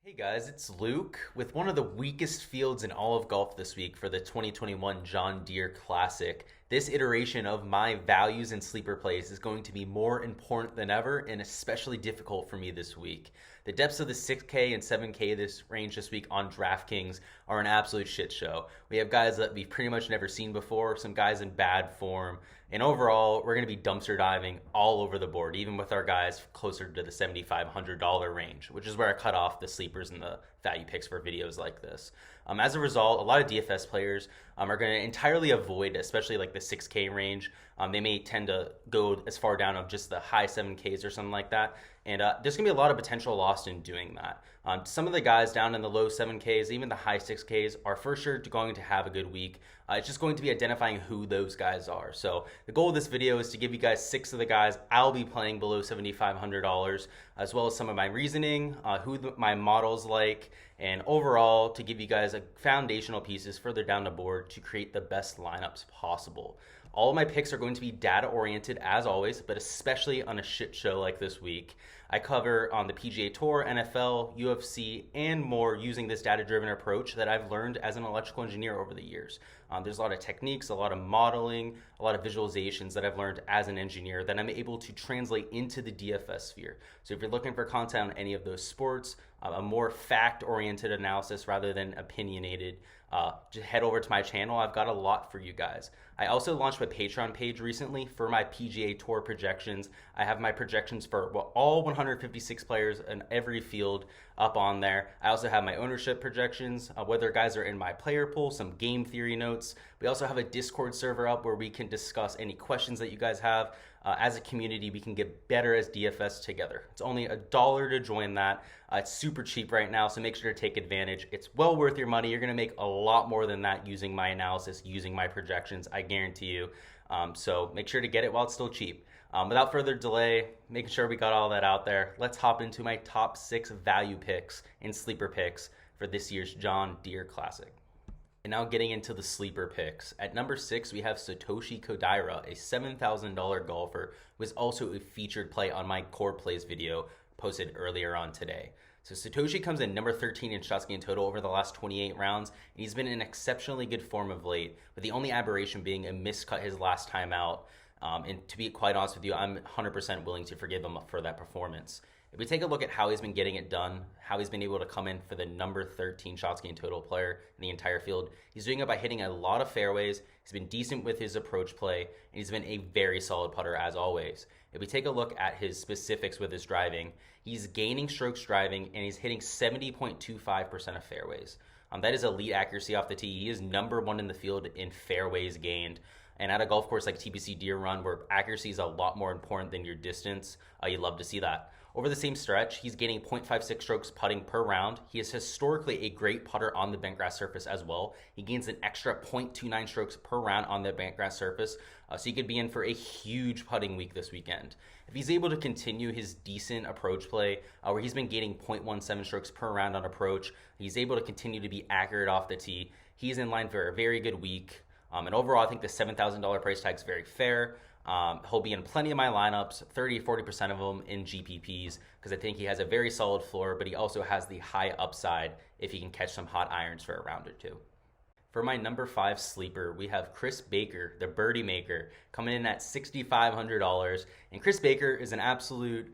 Hey guys, it's Luke with one of the weakest fields in all of golf this week for the 2021 John Deere Classic. This iteration of my values and sleeper plays is going to be more important than ever and especially difficult for me this week. The depths of the 6K and 7K this range this week on Draftkings are an absolute shit show. We have guys that we've pretty much never seen before, some guys in bad form, and overall, we're going to be dumpster diving all over the board, even with our guys closer to the $7,500 range, which is where I cut off the sleepers and the value picks for videos like this. As a result, a lot of DFS players are going to entirely avoid, especially like the 6K range. They may tend to go as far down of just the high 7Ks or something like that. And there's going to be a lot of potential lost in doing that. Some of the guys down in the low 7Ks, even the high 6Ks, are for sure going to have a good week. It's just going to be identifying who those guys are. So the goal of this video is to give you guys 6 of the guys I'll be playing below $7,500, as well as some of my reasoning, my model's like, and overall to give you guys a foundational pieces further down the board to create the best lineups possible. All of my picks are going to be data oriented as always, but especially on a shit show like this week. I cover on the PGA Tour, NFL, UFC, and more using this data-driven approach that I've learned as an electrical engineer over the years. There's a lot of techniques, a lot of modeling, a lot of visualizations that I've learned as an engineer that I'm able to translate into the DFS sphere. So if you're looking for content on any of those sports, a more fact-oriented analysis rather than opinionated, just head over to my channel. I've got a lot for you guys. I also launched my Patreon page recently for my PGA Tour projections. I have my projections for all 156 players in every field up on there. I also have my ownership projections, whether guys are in my player pool, some game theory notes. We also have a Discord server up where we can discuss any questions that you guys have. As a community, we can get better as DFS together. It's only $1 to join that. It's super cheap right now, so make sure to take advantage. It's well worth your money. You're going to make a lot more than that using my analysis, using my projections, I guarantee you. So make sure to get it while it's still cheap. Without further delay, making sure we got all that out there, let's hop into my top 6 value picks and sleeper picks for this year's John Deere Classic. And now getting into the sleeper picks. At number 6, we have Satoshi Kodaira, a $7,000 golfer, who is also a featured play on my core plays video posted earlier on today. So Satoshi comes in number 13 in shots gained total over the last 28 rounds, and he's been in exceptionally good form of late, with the only aberration being a miscut his last time out. And to be quite honest with you, I'm 100% willing to forgive him for that performance. If we take a look at how he's been getting it done, how he's been able to come in for the number 13 shots gained total player in the entire field, he's doing it by hitting a lot of fairways. He's been decent with his approach play, and he's been a very solid putter as always. If we take a look at his specifics with his driving, he's gaining strokes driving, and he's hitting 70.25% of fairways. That is elite accuracy off the tee. He is number 1 in the field in fairways gained. And at a golf course like TPC Deere Run, where accuracy is a lot more important than your distance, you'd love to see that. Over the same stretch, he's gaining 0.56 strokes putting per round. He is historically a great putter on the bentgrass surface as well. He gains an extra 0.29 strokes per round on the bentgrass surface, so he could be in for a huge putting week this weekend. If he's able to continue his decent approach play, where he's been gaining 0.17 strokes per round on approach, he's able to continue to be accurate off the tee. He's in line for a very good week. And overall, I think the $7,000 price tag is very fair. He'll be in plenty of my lineups, 30-40% of them in GPPs, because I think he has a very solid floor, but he also has the high upside if he can catch some hot irons for a round or two. For my number 5 sleeper, we have Chris Baker, the birdie maker, coming in at $6,500. And Chris Baker is an absolute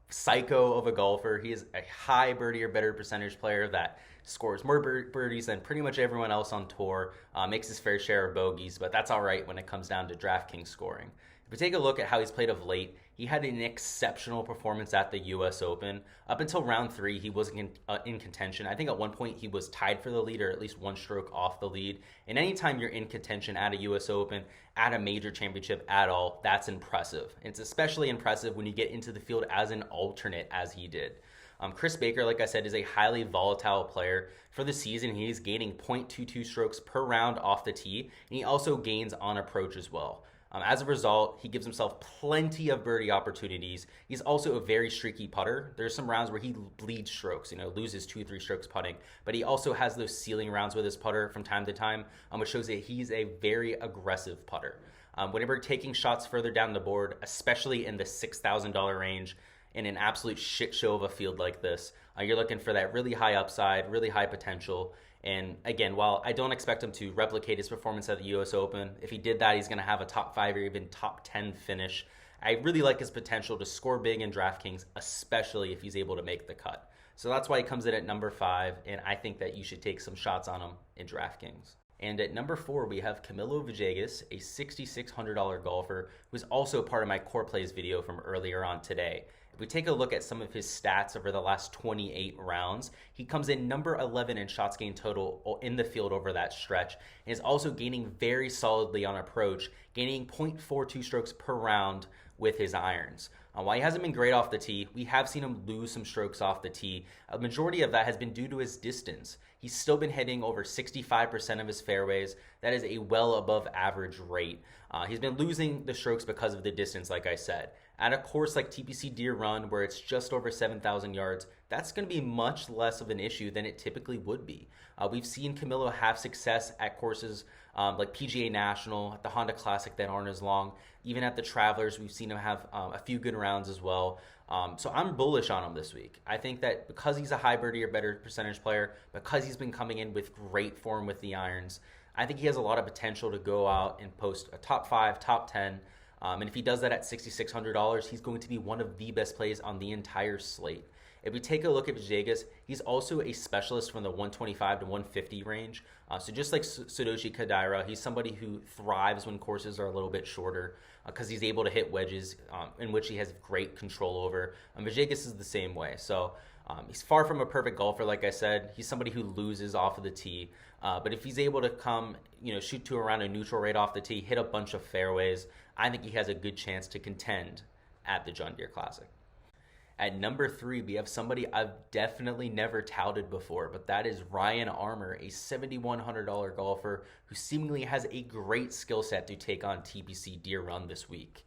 psycho of a golfer. He is a high birdie or better percentage player that scores more birdies than pretty much everyone else on tour, makes his fair share of bogeys, but that's all right when it comes down to Draftkings scoring. If we take a look at how he's played of late, he had an exceptional performance at the US Open. Up until round 3, he wasn't in contention. I think at one point he was tied for the lead or at least 1 stroke off the lead. And anytime you're in contention at a US Open, at a major championship at all, that's impressive. It's especially impressive when you get into the field as an alternate as he did. Chris Baker, like I said, is a highly volatile player. For the season, he's gaining 0.22 strokes per round off the tee, and he also gains on approach as well. As a result, he gives himself plenty of birdie opportunities. He's also a very streaky putter. There's some rounds where he bleeds strokes, loses 2-3 strokes putting, but he also has those ceiling rounds with his putter from time to time, which shows that he's a very aggressive putter. Whenever taking shots further down the board, especially in the $6,000 range, in an absolute shit show of a field like this. You're looking for that really high upside, really high potential. And again, while I don't expect him to replicate his performance at the US Open, if he did that, he's going to have a top 5 or even top 10 finish. I really like his potential to score big in DraftKings, especially if he's able to make the cut. So that's why he comes in at number 5, and I think that you should take some shots on him in DraftKings. And at number 4, we have Camilo Villegas, a $6,600 golfer, who's also part of my core plays video from earlier on today. If we take a look at some of his stats over the last 28 rounds, he comes in number 11 in shots gained total in the field over that stretch, and is also gaining very solidly on approach, gaining 0.42 strokes per round with his irons. While he hasn't been great off the tee, we have seen him lose some strokes off the tee. A majority of that has been due to his distance. He's still been hitting over 65% of his fairways. That is a well above average rate. He's been losing the strokes because of the distance, like I said. At a course like TPC Deere Run, where it's just over 7,000 yards, that's going to be much less of an issue than it typically would be. We've seen Camilo have success at courses like PGA National, at the Honda Classic that aren't as long. Even at the Travelers, we've seen him have a few good rounds as well. So I'm bullish on him this week. I think that because he's a high birdie or better percentage player, because he's been coming in with great form with the irons, I think he has a lot of potential to go out and post a top 5, top 10. And if he does that at $6,600, he's going to be one of the best plays on the entire slate. If we take a look at Villegas, he's also a specialist from the 125 to 150 range. So just like Satoshi Kodaira, he's somebody who thrives when courses are a little bit shorter because he's able to hit wedges in which he has great control over. Villegas is the same way. So he's far from a perfect golfer, like I said. He's somebody who loses off of the tee. But if he's able to come, shoot to around a neutral rate off the tee, hit a bunch of fairways, I think he has a good chance to contend at the John Deere Classic. At number 3, we have somebody I've definitely never touted before, but that is Ryan Armour, a $7,100 golfer who seemingly has a great skill set to take on TPC Deere Run this week.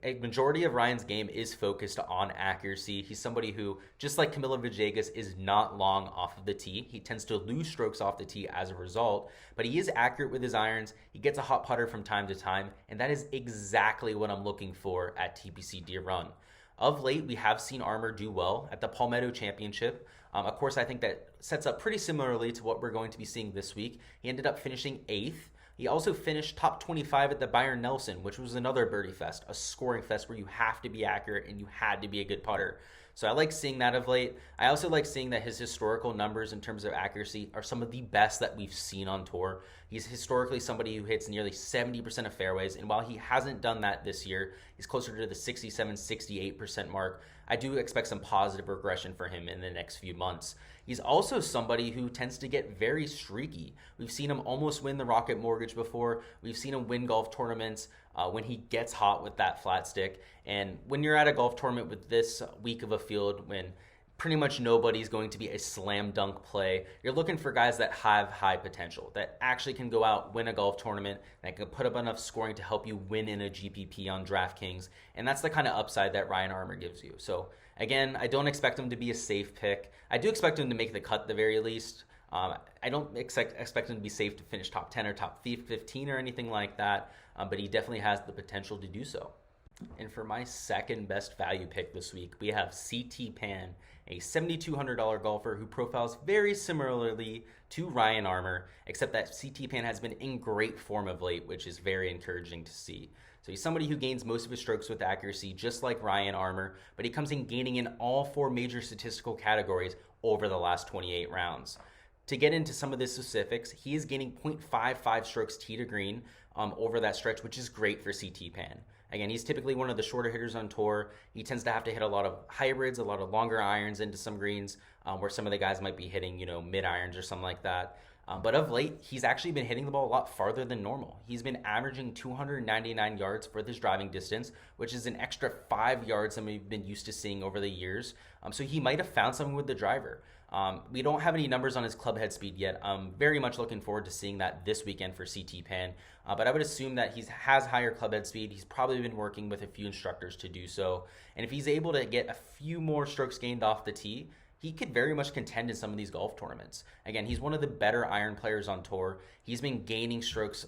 A majority of Ryan's game is focused on accuracy. He's somebody who, just like Camilo Villegas, is not long off of the tee. He tends to lose strokes off the tee as a result, but he is accurate with his irons. He gets a hot putter from time to time, and that is exactly what I'm looking for at TPC Deere Run. Of late, we have seen Armour do well at the Palmetto Championship. Of course, I think that sets up pretty similarly to what we're going to be seeing this week. He ended up finishing 8th. He also finished top 25 at the Byron Nelson, which was another birdie fest, a scoring fest where you have to be accurate and you had to be a good putter. So I like seeing that of late. I also like seeing that his historical numbers in terms of accuracy are some of the best that we've seen on tour. He's historically somebody who hits nearly 70% of fairways, and while he hasn't done that this year, he's closer to the 67-68% mark. I do expect some positive regression for him in the next few months. He's also somebody who tends to get very streaky. We've seen him almost win the Rocket Mortgage before. We've seen him win golf tournaments when he gets hot with that flat stick. And when you're at a golf tournament with this weak of a field, when pretty much nobody's going to be a slam dunk play, you're looking for guys that have high potential, that actually can go out, win a golf tournament, that can put up enough scoring to help you win in a GPP on DraftKings. And that's the kind of upside that Ryan Armour gives you. So again, I don't expect him to be a safe pick. I do expect him to make the cut at the very least. I don't expect him to be safe to finish top 10 or top 15 or anything like that, but he definitely has the potential to do so. And for my second best value pick this week, we have CT Pan, a $7,200 golfer who profiles very similarly to Ryan Armour, except that CT Pan has been in great form of late, which is very encouraging to see. So he's somebody who gains most of his strokes with accuracy, just like Ryan Armour, but he comes in gaining in all 4 major statistical categories over the last 28 rounds. To get into some of the specifics, he is gaining 0.55 strokes tee to green over that stretch, which is great for CT Pan. Again, he's typically one of the shorter hitters on tour. He tends to have to hit a lot of hybrids, a lot of longer irons into some greens, where some of the guys might be hitting, mid irons or something like that. But of late, he's actually been hitting the ball a lot farther than normal. He's been averaging 299 yards for his driving distance, which is an extra 5 yards than we've been used to seeing over the years. So he might have found something with the driver. We don't have any numbers on his club head speed yet. I'm very much looking forward to seeing that this weekend for CT Pan. But I would assume that he has higher club head speed. He's probably been working with a few instructors to do so. And if he's able to get a few more strokes gained off the tee, he could very much contend in some of these golf tournaments. Again, he's one of the better iron players on tour. He's been gaining strokes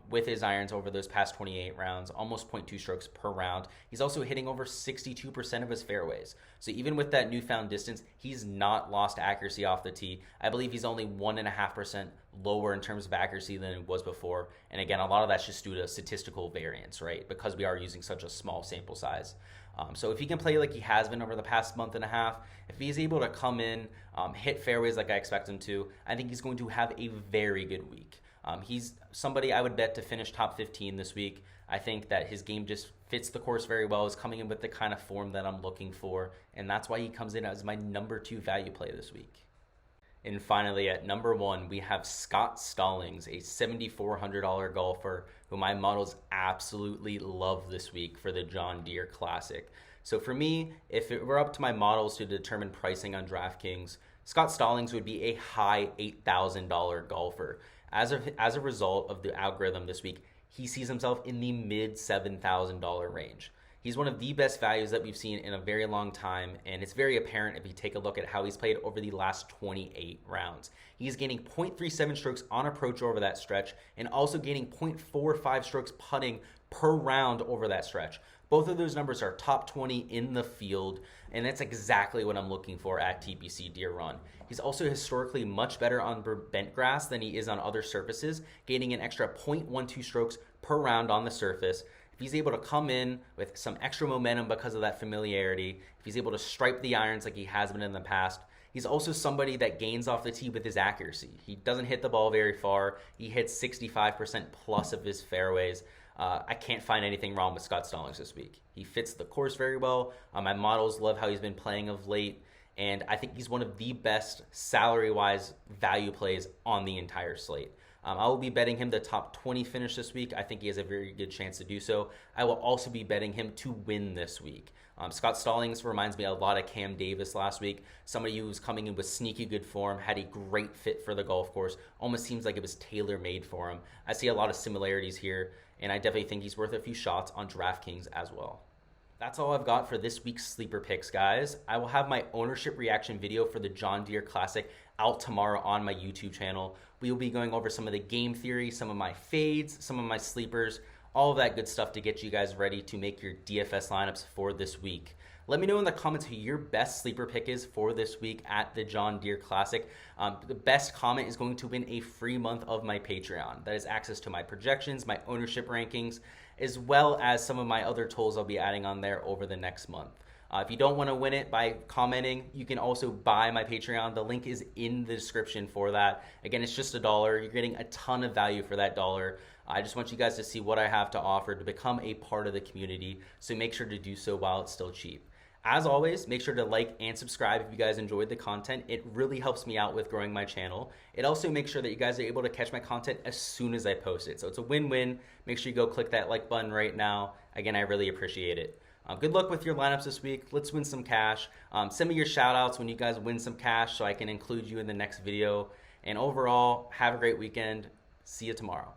with his irons over those past 28 rounds, almost 0.2 strokes per round. He's also hitting over 62% of his fairways. So even with that newfound distance, he's not lost accuracy off the tee. I believe he's only 1.5% lower in terms of accuracy than it was before. And again, a lot of that's just due to statistical variance, right? Because we are using such a small sample size. So if he can play like he has been over the past month and a half, if he's able to come in, hit fairways like I expect him to, I think he's going to have a very good week. He's somebody I would bet to finish top 15 this week. I think that his game just fits the course very well, is coming in with the kind of form that I'm looking for, and that's why he comes in as my number 2 value play this week. And finally, at number 1, we have Scott Stallings, a $7,400 golfer who my models absolutely love this week for the John Deere Classic. So for me, if it were up to my models to determine pricing on Draftkings, Scott Stallings would be a high $8,000 golfer. As a result of the algorithm this week, he sees himself in the mid $7,000 range. He's one of the best values that we've seen in a very long time, and it's very apparent if you take a look at how he's played over the last 28 rounds. He's gaining 0.37 strokes on approach over that stretch, and also gaining 0.45 strokes putting per round over that stretch. Both of those numbers are top 20 in the field, and that's exactly what I'm looking for at TPC Deere Run. He's also historically much better on bent grass than he is on other surfaces, gaining an extra 0.12 strokes per round on the surface. If he's able to come in with some extra momentum because of that familiarity, if he's able to stripe the irons like he has been in the past, he's also somebody that gains off the tee with his accuracy. He doesn't hit the ball very far. He hits 65% plus of his fairways. I can't find anything wrong with Scott Stallings this week. He fits the course very well. My models love how he's been playing of late, and I think he's one of the best salary-wise value plays on the entire slate. I will be betting him the top 20 finish this week. I think he has a very good chance to do so. I will also be betting him to win this week. Scott Stallings reminds me a lot of Cam Davis last week. Somebody who was coming in with sneaky good form, had a great fit for the golf course. Almost seems like it was tailor-made for him. I see a lot of similarities here, and I definitely think he's worth a few shots on Draftkings as well. That's all I've got for this week's sleeper picks, guys. I will have my ownership reaction video for the John Deere Classic out tomorrow on my YouTube channel. We will be going over some of the game theory, some of my fades, some of my sleepers, all of that good stuff to get you guys ready to make your DFS lineups for this week. Let me know in the comments who your best sleeper pick is for this week at the John Deere Classic. The best comment is going to win a free month of my Patreon. That is access to my projections, my ownership rankings, as well as some of my other tools I'll be adding on there over the next month. If you don't want to win it by commenting, you can also buy my Patreon. The link is in the description for that. Again, it's just $1. You're getting a ton of value for that $1. I just want you guys to see what I have to offer to become a part of the community, so make sure to do so while it's still cheap. As always, make sure to like and subscribe if you guys enjoyed the content. It really helps me out with growing my channel. It also makes sure that you guys are able to catch my content as soon as I post it. So it's a win-win. Make sure you go click that like button right now. Again, I really appreciate it. Good luck with your lineups this week. Let's win some cash. Send me your shout outs when you guys win some cash so I can include you in the next video. And overall, have a great weekend. See you tomorrow.